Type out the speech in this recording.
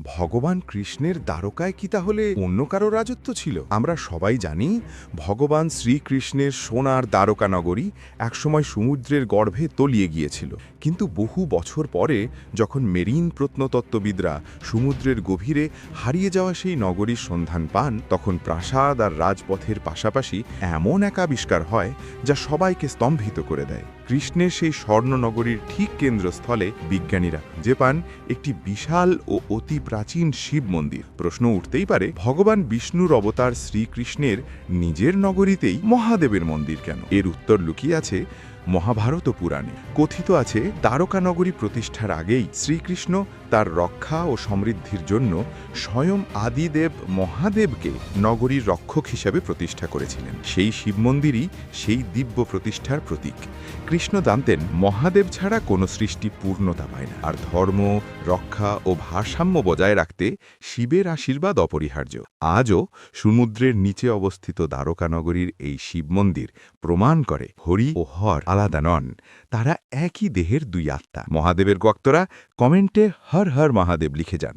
ভগবান কৃষ্ণের দ্বারকায় কি তাহলে অন্য কারো রাজত্ব ছিল? আমরা সবাই জানি ভগবান শ্রীকৃষ্ণের সোনার দ্বারকা নগরী একসময় সমুদ্রের গর্ভে তলিয়ে গিয়েছিল। কিন্তু বহু বছর পরে যখন মেরিন প্রত্নতত্ত্ববিদরা সমুদ্রের গভীরে হারিয়ে যাওয়া সেই নগরীর সন্ধান পান, তখন প্রাসাদ আর রাজপথের পাশাপাশি এমন এক আবিষ্কার হয় যা সবাইকে স্তম্ভিত করে দেয়। কৃষ্ণের সেই স্বর্ণনগরীর ঠিক কেন্দ্রস্থলে বিজ্ঞানীরা খুঁজে পান একটি বিশাল ও অতি প্রাচীন শিব মন্দির। প্রশ্ন উঠতেই পারে, ভগবান বিষ্ণুর অবতার শ্রীকৃষ্ণের নিজের নগরীতেই মহাদেবের মন্দির কেন? এর উত্তর লুকিয়ে আছে মহাভারত পুরাণে। কথিত আছে দ্বারকা নগরী প্রতিষ্ঠার আগেই শ্রীকৃষ্ণ তার রক্ষা ও সমৃদ্ধির জন্য স্বয়ং আদিদেব মহাদেবকে নগরীর রক্ষক হিসেবে প্রতিষ্ঠা করেছিলেন। সেই শিব মন্দিরই সেই দিব্য প্রতিষ্ঠার প্রতীক। কৃষ্ণ জানতেন মহাদেব ছাড়া কোনো সৃষ্টি পূর্ণতা পায় না, আর ধর্ম, রক্ষা ও ভারসাম্য বজায় রাখতে শিবের আশীর্বাদ অপরিহার্য। আজও সমুদ্রের নিচে অবস্থিত দ্বারকা নগরীর এই শিব মন্দির প্রমাণ করে হরি ও হর আলাদা নন, তারা একই দেহের দুই আত্মা। মহাদেবের ভক্তরা কমেন্টে হর হর মহাদেব লিখে যান।